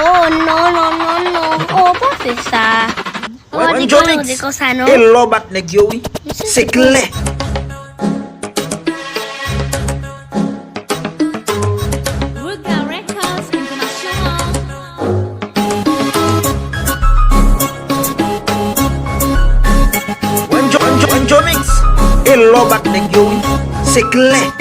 Oh, non. Oh, pas fait ça. Oh, dis-moi ça, non? Et l'obat nèg yo, oui. C'est clair. Wandjo mix. Et l'obat nèg yo, oui. C'est clair.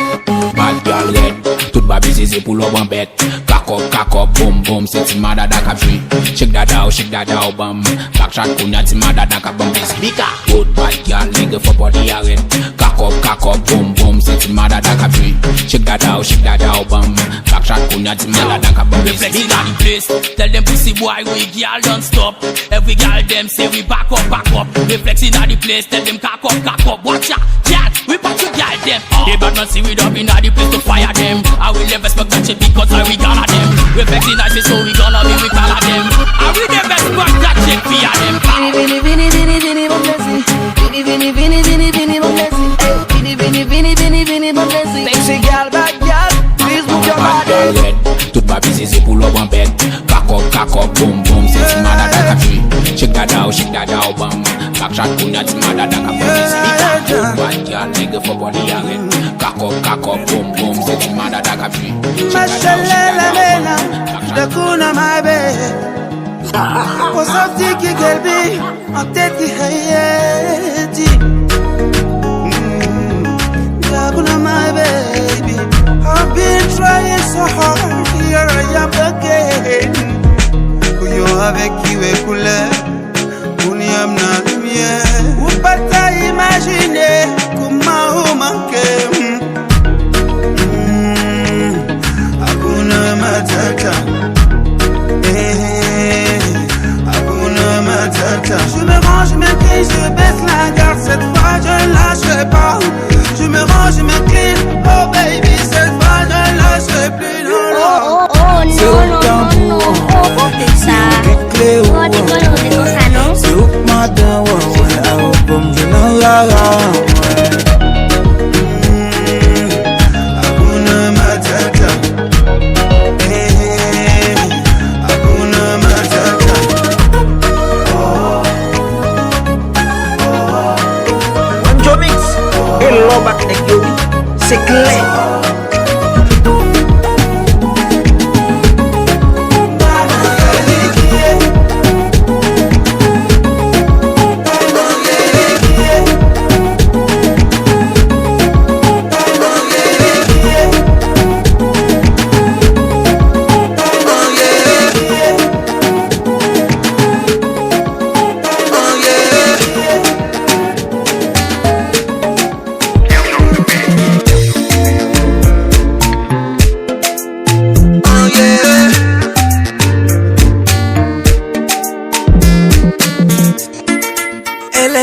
Bad girl red, tout babi c'est pour l'oban bête. Kakop, boom boom, c'est ti madada ka free. Shake that out, bam. Back shot kunya ti madada ka bam speaker. Good bad girl, nigga for body red. Kakop, boom boom, c'est ti madada ka free. Shake that out, bam. Back shot kunya ti madada ka bam speaker. Reflex in the place, tell them pussy boy we girl don't stop. Every girl them say we back up. Reflex in the place, tell them cock up. Watch out, girl, we back to girl them. They bad man see we up in the place to fire them. I will never smoke that shit because we gonna them. We flexing nice so we gonna be we call them. I will never smoke that shit for them. Vini, mon blessing. Vini, mon blessing. Sexy girl, bad girl, please move your body. Tout babi c'est pour l'oban bête. Kakop, boom boom, c'est ti madada ka free. Shake that out, bam. Back shot kunya ti madada ka bam speaker. Good bad girl, nigga for body red. Kakop, boom boom, c'est ti madada ka free. Mashallah mena, dakuna mabe. Posati ki gelbi, anteti hayati. Dakuna my baby, I've been trying so hard. Here I am again. Kuyo avec qui est couleur, uniam na lumière. Ou pas ta imaginer comment vous manquez. Hakuna matata, hakuna matata. Je me range, je m'incline, je baisse la garde. Cette fois je lâcherai pas. Je me range, je m'incline. Oh baby, cette fois je lâcherai plus. Oh, non. Oh, pas fait ça. Oh, dis-moi ça, non? C'est où que madame, ouais, comme je n'en la. Hakuna matata. Hakuna matata. Wandjo mix. Et l'obat nèg yo, oui. C'est clair.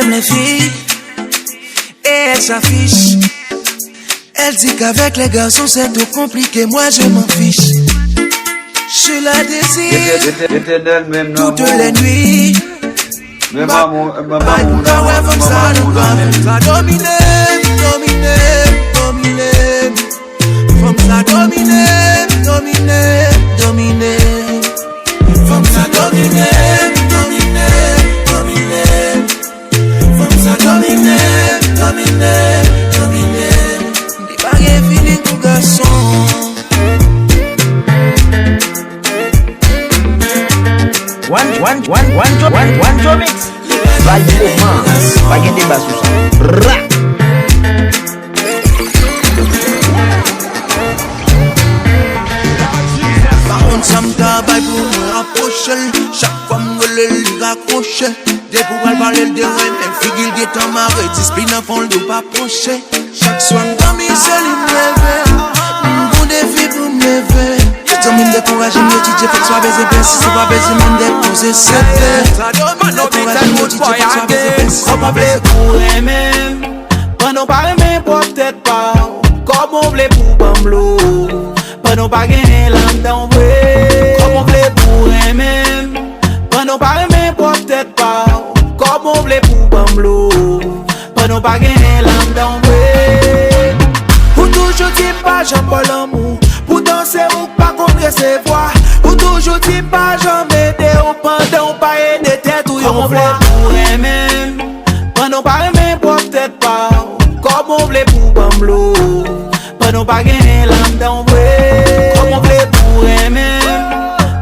Les filles et elle s'affiche. Elle dit qu'avec les garçons c'est trop compliqué. Moi je m'en fiche. Je la désire toutes les nuits. Mais maman, comme ça nous va dominer. Comme ça dominer. Comme ça dominer. Dominer. Des baguettes finies pour garçon. Wandjo mix. Vaille romance. Baguette de basse sous ça. Par contre, ça me tabaille pour me rapprocher. Chaque fois me le raccrocher. Dès pour elle parler de rien, elle figure qui est en marée. T'esprit n'a pas le dos pas approcher. Chaque soir, dans mes sols, il me lève. Bon défi pour me lever. Je t'emmène décourager, me dis, j'ai fait que soit baisé, bien si c'est pas baisé, m'en déposer, c'est fait. Décourager, me dis, j'ai fait que soit baisé, bien si c'est pas baisé. Pour aimer, pendant pas aimer, peut-être pas. Comme on voulait pour Bamblo. Pendant pas gagner l'âme d'envoi. Comme on voulait pour aimer. Pendant pas aimer, peut-être pas. Comme on voulait pour Bamblo. Pendant pas gagner l'âme d'envoi. Pour toujours toujours dit pas j'en l'amour. Pour danser ou pas qu'on recevoir. Ou toujours dit pas j'en m'aider ou pendant ou pas aider tête ou yon vle pour aimer. Pendant pas aimer pour peut-être pas. Comme on vle pour bamblo. Pendant pas gagner l'âme d'envoi. Comme on vle pour aimer.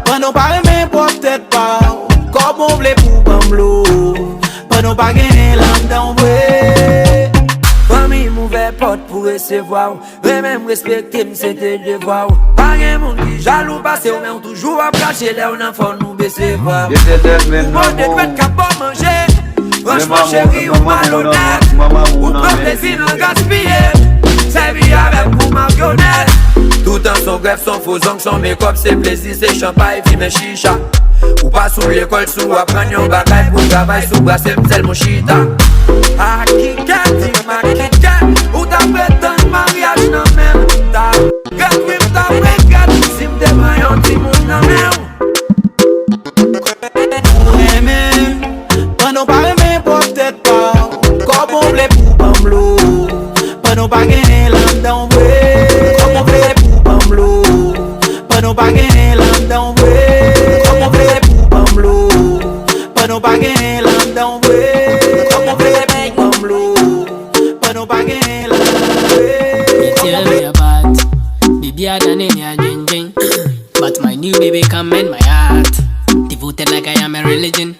Pendant pas aimer pour peut-être pas. Comme on vle pour bamblo. Pendant pas gagner l'âme d'envoi. Famille m'ouvert porte pour recevoir. Mais même respecter c'était devoir. Pas un monde qui jaloux parce qu'on est toujours à cacher là on enfant nous baisser voir. Moi de mettre capot manger. Franchement chérie ou malhonnête. Ou prendre des films en gaspiller. C'est vie avec pour marionnette. Tout en son greffe, son faux ongles, son make-up, c'est plaisir, c'est champagne, puis mes chicha. Ou pas sous l'école, sous apprendre yon bagay pour travail, sous bras, c'est m'tel mon chita. Ah, Kika, dis ma Kika. Ou ta prétend mariage nan men. Ta grave, ta prégat. Si m'te mayon, ti moun nan men. Pour aimer, pendant pas aimer, peut-être pas. Comme on vle pour bamblo. Pendant pas gagner l'âme d'envoi. Comme on vle pour bamblo. Pendant pas gagner l'âme d'envoi. Comme on vle pour bamblo. Pendant pas gagner l'âme d'envoi. Comme on vle pour bamblo. Pendant pas gagner l'âme d'envoi. You tell me about baby I done in your ding. But my new baby come in my heart. Devoted like I am a religion.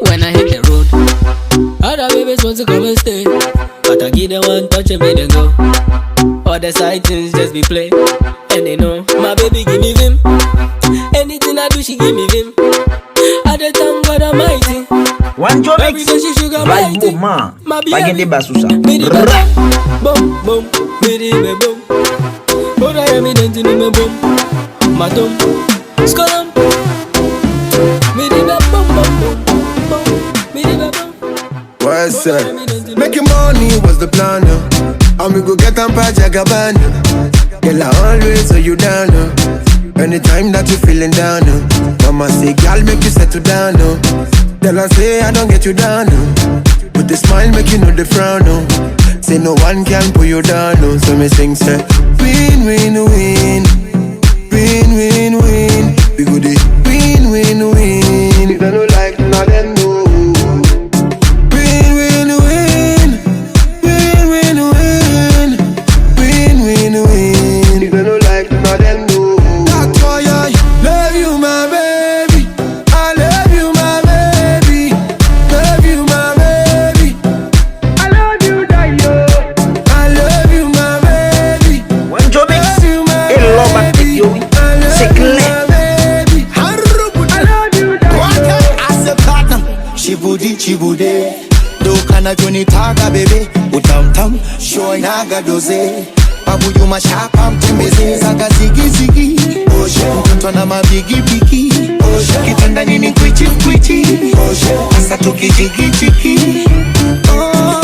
When I hit the road, other babies want to come and stay, but I give them one touch and make them go. All the side things just be play, and they know my baby give me vim. Anything I do she give me vim. At the time God Almighty, Wandjo every day she sugar Vai mighty. boom, My baguette de basousa. Midi boom boom, midi boom. But I am in the me boom, madam, skolam. Midi boom boom boom, midi boom. What's up? Making money was the plan, and we go get on Pajagaban. Girl, I always hold you down, anytime that you feeling down, Mama say, girl, make you settle down, Tell her say I don't get you down, With the smile make you know the frown, Say no one can pull you down, So me sing say, win, win, win, win, win, win. We go the win, win, win. If they don't like none of them, no. Win, win, win, win, win, win, win, win, win. If they don't like none of them, no. That's why I love you, my baby. I love you, my baby. Love you, my baby. I love you, Dayo. I love you, my baby. Wandjo mix. Et l'homme a dit yo, c'est clair. Chibude do kana joni taga bebe utam tam show naga doze babu yuma shapa mtembeze zaga zigi zigi oshe mtoto na mabigi bigi oshe kitanda nini kwichi kwichi oshe asa tukijigi chiki oh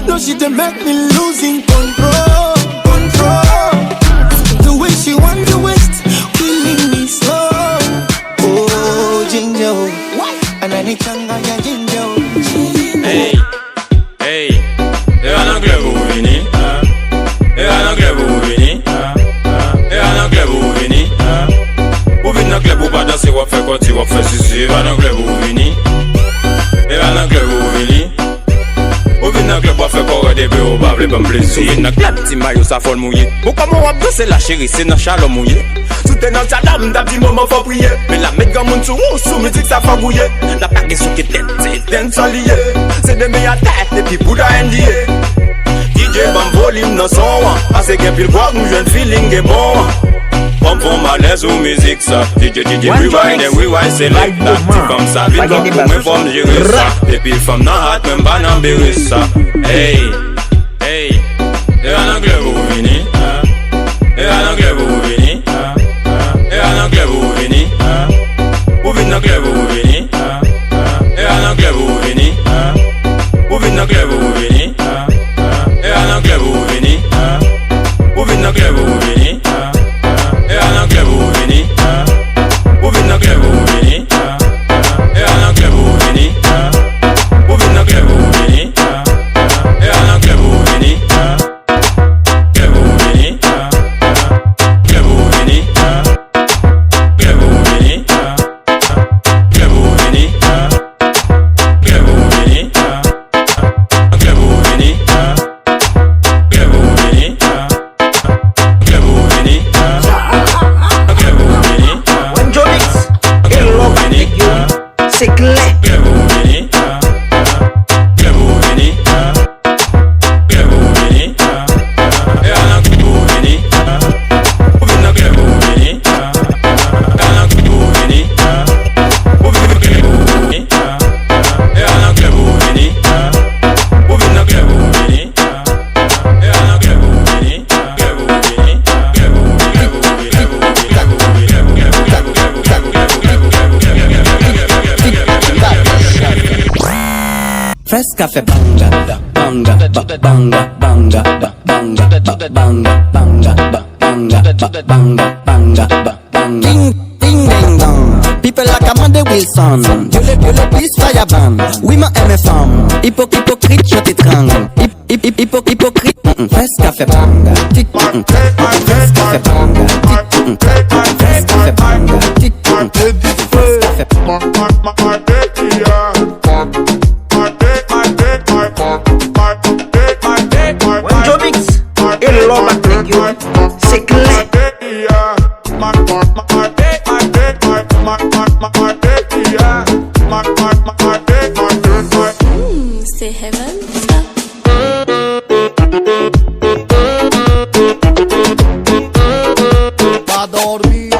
no she dey make me losing control the way she want to waste killing me slow oh ginger ananichanga ya ginger. Hey, en anglais vous venez. En anglais vous venez. En anglais vous venez. Vous venez en anglais pour pas danser, vous faites quoi, vous faites ceci. En anglais vous venez. En anglais vous venez. Vous venez en anglais pour faire quoi, des béos, pas les bons plaisirs. Vous venez en anglais, petit maillot, ça folle mouillé. Pourquoi mon rap c'est la chérie, c'est dans chalot mouillé. Tout est dans ta dame, d'un petit moment faut prier. Mais la mec dans mon sous, sous musique ça fait bouiller. La bague sur qui tête, c'est tête sans lier. C'est de meilleures têtes, et puis pour la NDA. DJ bam volume dans son rang. Parce que pile voix, nous jeune feeling est bon. Pom pom malaise ou musique ça. DJ rewind and rewind c'est like that. C'est comme ça, vite comme pour mes femmes gérer ça. Et puis femme dans hâte, même pas n'embérer ça. Hey, et en anglais vous venez. Et en anglais vous venez. Et en anglais vous venez. Vous venez en anglais vous venez. Et en anglais vous venez. Vous venez en anglais vous venez. Et en anglais vous venez. Vous venez en anglais vous venez. Et en anglais vous venez. Vous venez en anglais vous venez. Et en anglais vous venez. Vous venez en anglais vous venez. Et en anglais Fresca fait banga, banga, banga, banga, banga, banga, banga, banga, banga, banga, banga. Ding, ding, ding, dong. People like Amanda Wilson. Viole, please fire ban. Oui, ma MFM. Hypocrite, je t'étrangle. Hypocrite. Fresca fait banga. Tic, fresca fait banga. Tic, fresca fait banga. Tic, fresca fait wandjo mix et l'homme à téguer, c'est clair. C'est heaven. Pas dormir.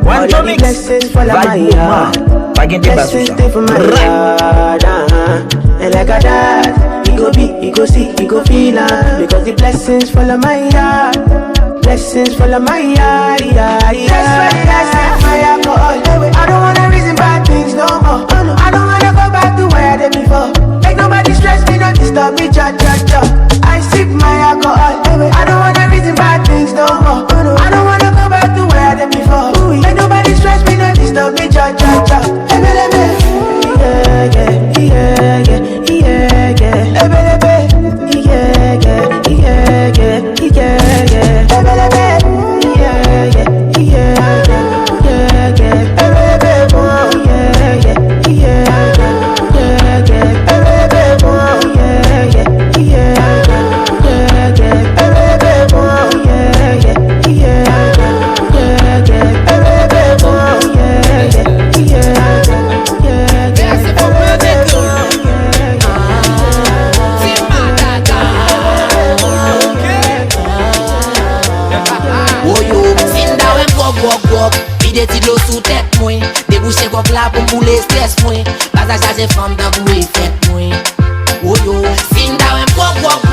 wandjo mix Bagay de basse. And like a dad, he go be, he go see, he go feel because the blessings follow my heart. Blessings follow my heart, yeah, yeah. That's why I set my alcohol. I don't wanna reason bad things no more. I don't wanna go back to where I did before. Make nobody stress me, don't disturb me, cha cha cha. I sip my alcohol. I don't wanna reason bad things no more. I don't wanna go back to where I did before. Make nobody stress me, don't disturb me, cha cha cha. La pou moule stress mwen, basa chaje fam dan pou e fet mwen. Oyo, sin da wèm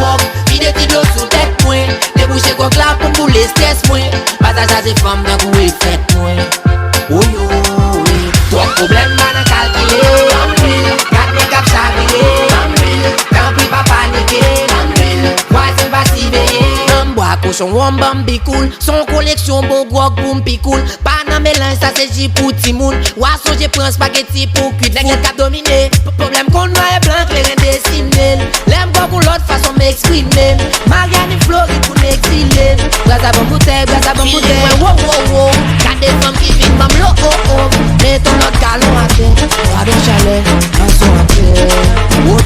wok, vide ti do sou tet mwen. Debouche kok la pou moule stress mwen, basa chaje fam dan pou e fet mwen. Oyo, ton problem man a kalkile, kat men kap chavile, kan pri pa panike, wazen pa si veye. Mboa koshon wambam bi cool, son koleksyon bon grok pou mpi cool. Nan mélange ça c'est J pour Timoun. Ouasso j'ai prends spaghetti pour cuit. Nèg cap dominé. Problème qu'on noir et blanc les reins décimés. L'aime pas pour l'autre façon m'exprimer. Marianne Flori pour m'exiler. Brasa bon bouteille. Wow wow wow. Quand des femmes qui viennent m'amlo oh oh. Mets ton autre galon à terre. Pardon chalet, façon à terre. Wop.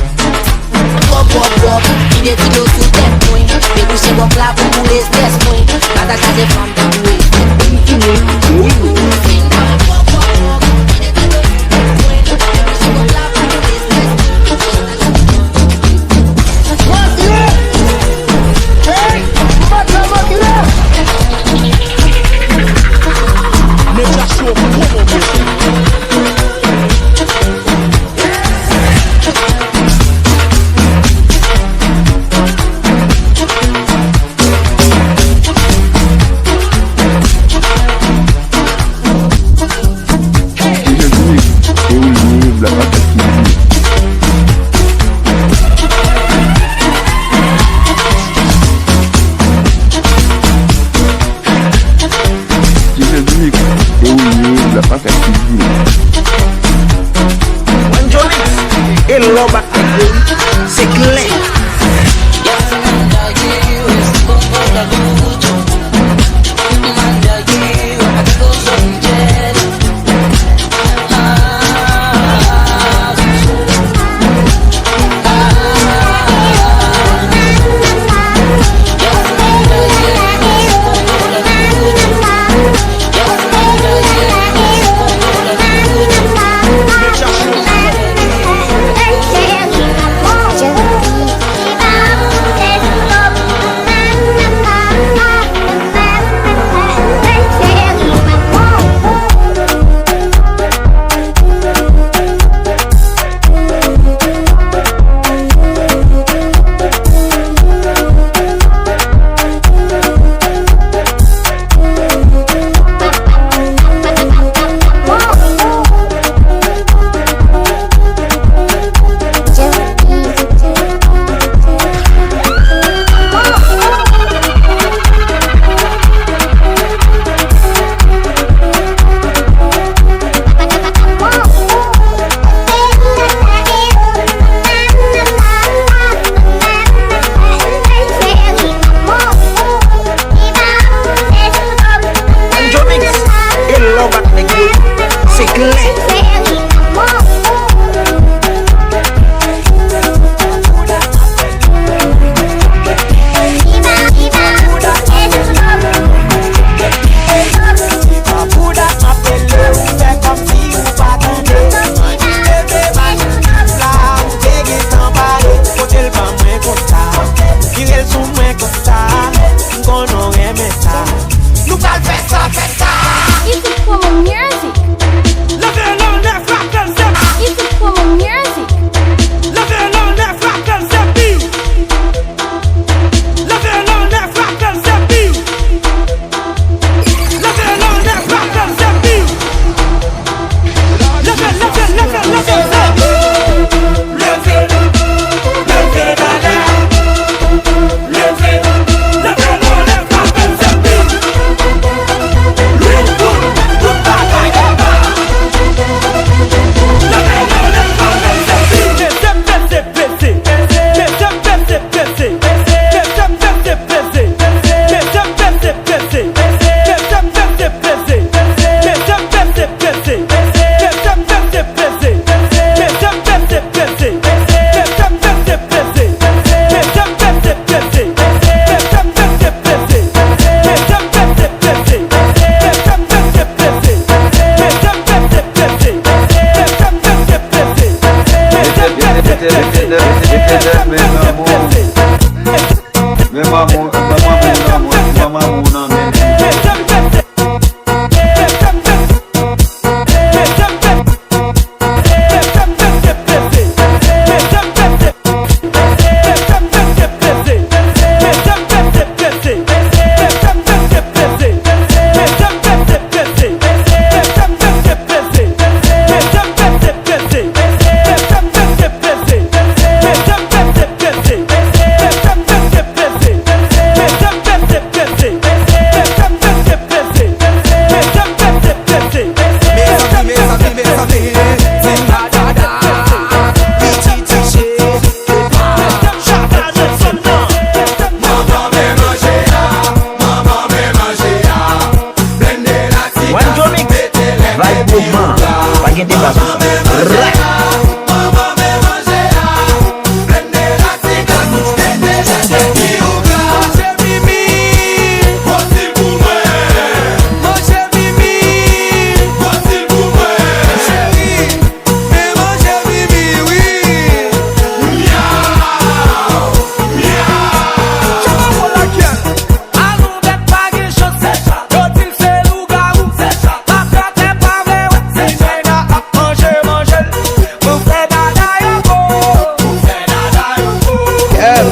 Il est kilo sous tête moi. Débouché bon plat pour mouler stress moi. Bata ça des femmes dans doué.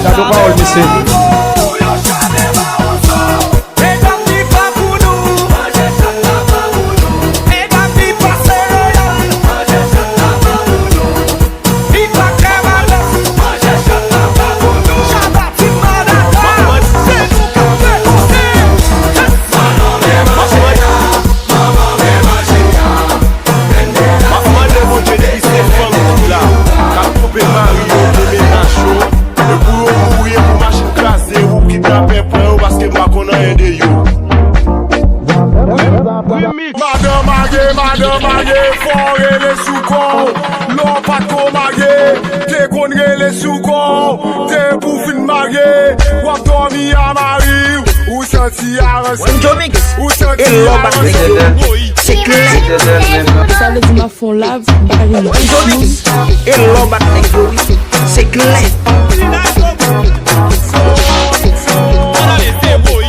Cadeau parole, monsieur. Madame Magé, fort les sous-corps, l'on pas trop magé, t'es qu'on les sous-corps, t'es pour fin magé, ou dormi à Marie, ou senti à wandjo mix, ou senti et l'homme c'est clair. Ça veut dire ma fond lave, Wandjo mix, et l'homme c'est clair.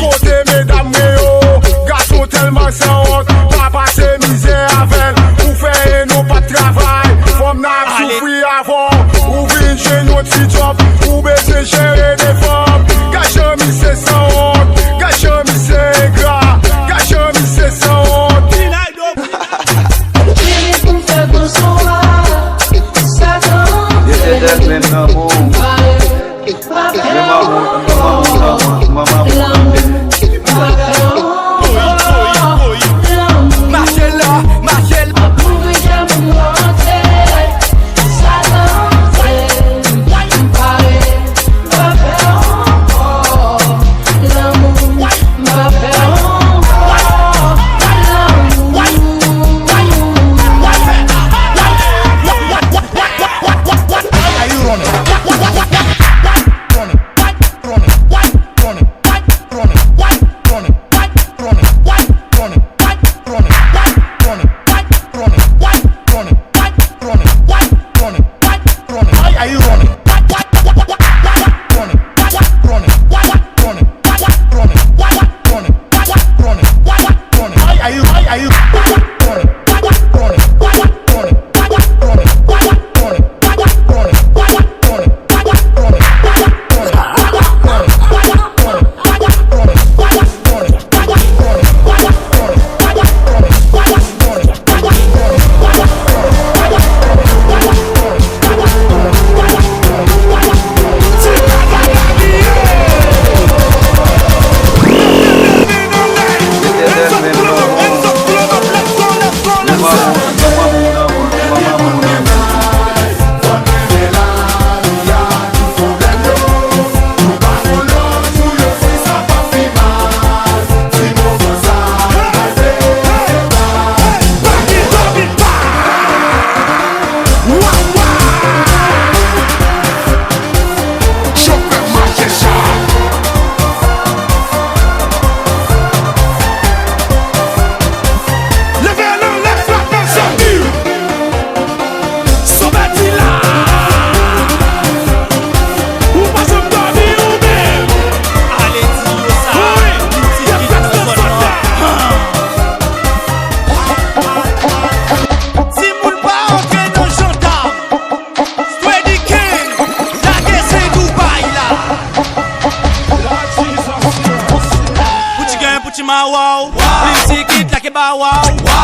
Côté mesdames, garçon tellement sans honte, pas passer misère avec, ou faire nos pas de travail, femme n'a souffrir avant, ou vine chez nos petits jobs, ou baisser gérer des femmes, gâche mi c'est sans honte, gâche mi c'est ingrat, gâche mi c'est sans honte.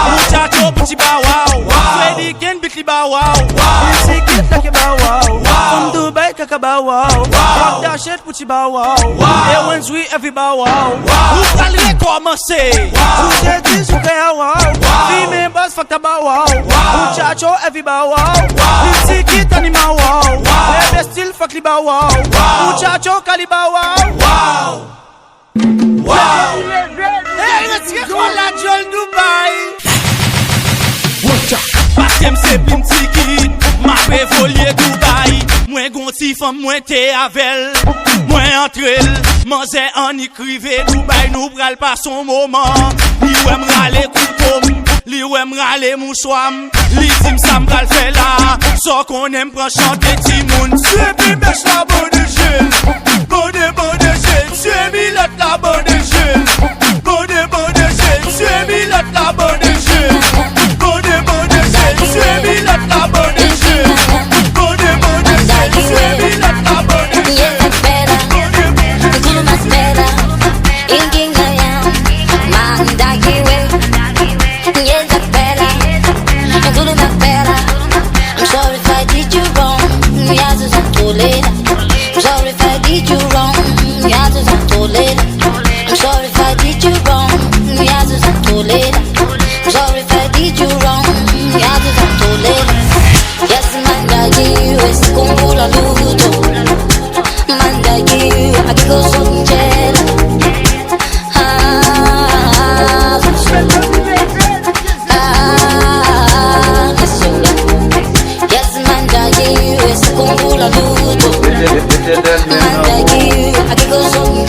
Muchacho puchi bow wow, Freddy Ken bitli bow wow, Music like a bow wow, from Dubai kaka bow wow, rock that shit puchi bow wow, et when we every bow wow, vous parlez commencer, vous êtes dit sur qu'un wow, les members fuck ta bow wow, muchacho every bow wow, music anima wow, les still fuck li bow wow, muchacho kali bow wow, wow, hey let's get on la Joel Dubai. Parce que m'se pim tiki, ma pe volie Dubai. Mwen gonti femme, mwen te avel, mwen entre el. Manze an ikrive Dubai, nou pral pa son moment. Li wè m'rale koutom, li wè m'rale mouchouam. Li dim sa m'pral fè la, so kon em pran chante timoun. Tue bi mèch la bonne jel, bonne jel. Tue mi lot la bonne jel, bonne jel. Tue mi lot la bonne jel. Yeah, aqui que eu sou Angela. Yes, mandagi, esse congula luto. Mandagi, aqui que eu sou Angela.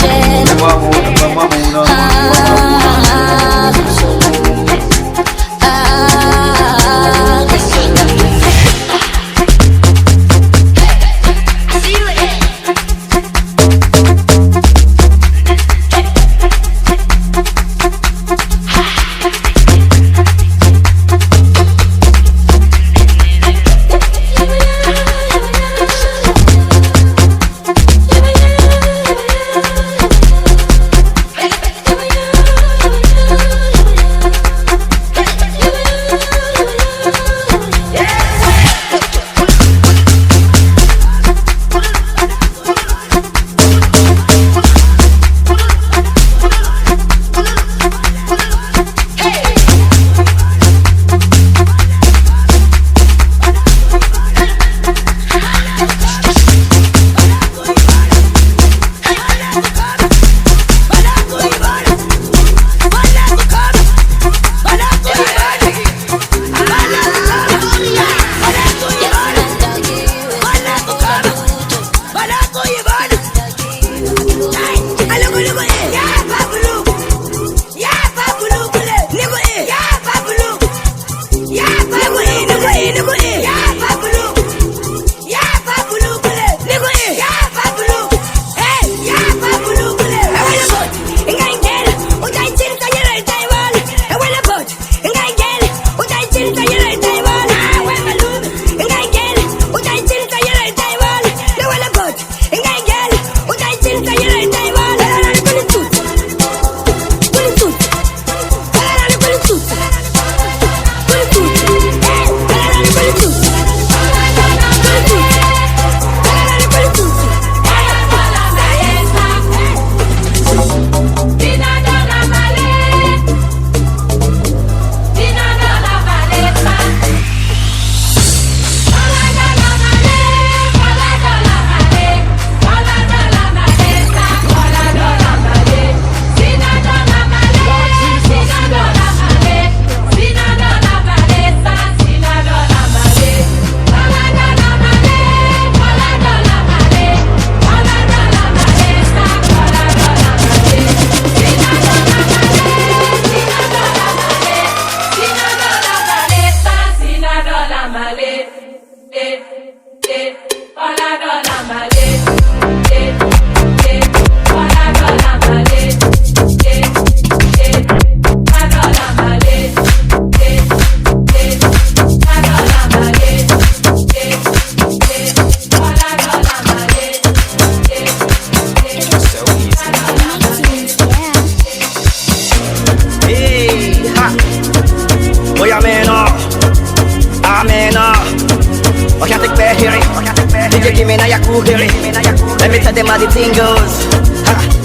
Let me tell them how the thing goes.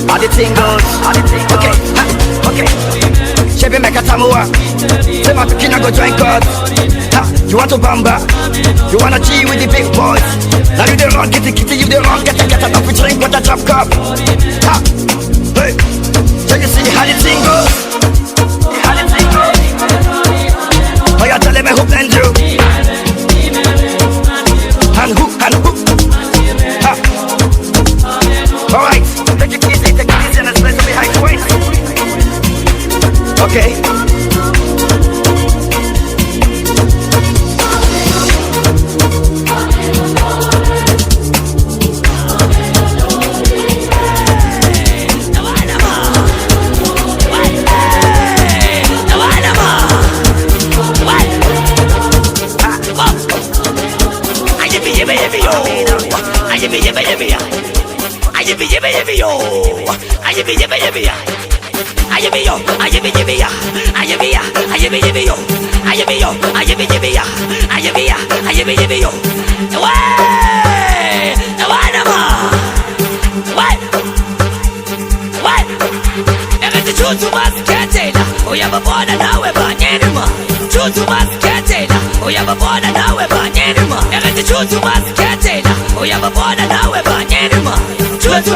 How the thing goes. Okay, okay. Chevy make a tamua. Say my picking go join God. You want to bamba? You wanna G with the big boys? Now you the wrong, get the kitty, you the wrong, get enough to drink with a drop cup. Hey, so you see how the thing goes? How the thing goes? Oh, you tell me who blend you? And who? Alright, take it easy, and let's play some behind the waist. Okay. Choose to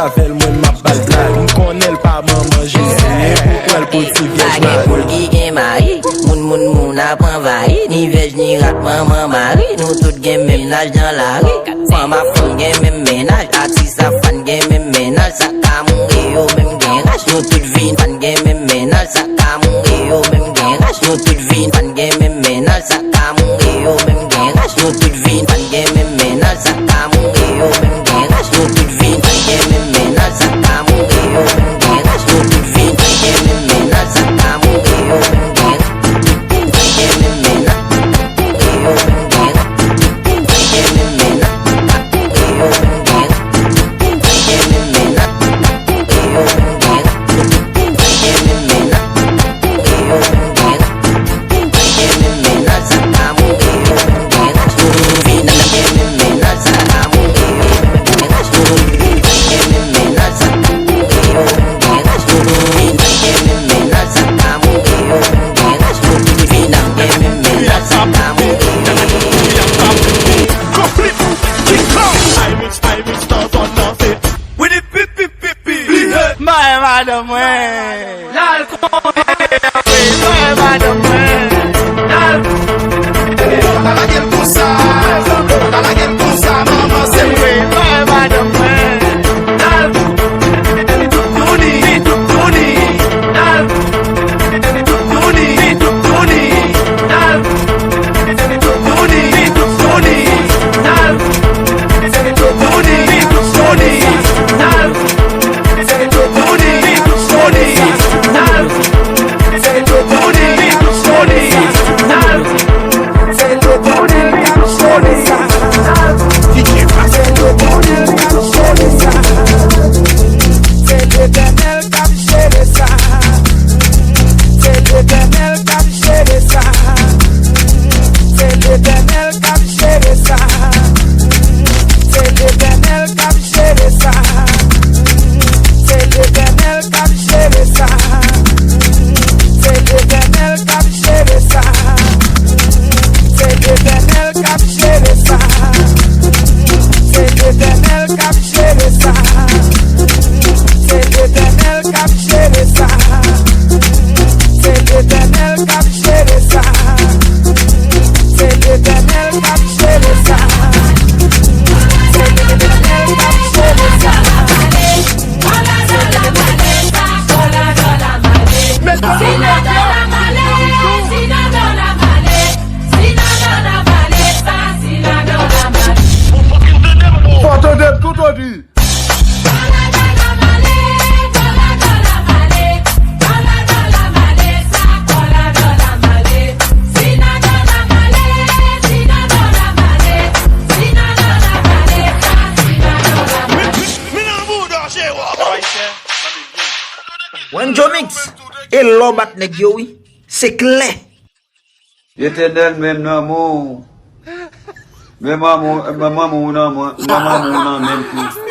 Avel mwen ma bal blag. M'konel pa maman Jésus. Pourquoi elle petit vierge Marie? Pour qui gen mari, moun apprend vaille. Ni vierge ni rat maman Marie. Nous toutes gen même nage dans la rue. Femme a femme gen même ménage. Artiste a fan gen même ménage. Ça ka mourir yo même gen rage. Nous toutes vin fan gen même ménage. Ça ka mourir yo même gen rage. Nous toutes vin fan gen même ménage. Ça ka mourir yo même gen rage. Nous toutes vin fan gen même ménage. Ça ka mourir yo même gen rage. Nous toutes vin fan gen même ménage. Ça ka mourir yo même gen rage. Nous toutes vin fan gen même ménage. Ça ka mourir yo même gen rage. Wandjo mix. Et l'obat nèg yo oui. C'est clair. Éternel même nan mon. Même maman nan même tout.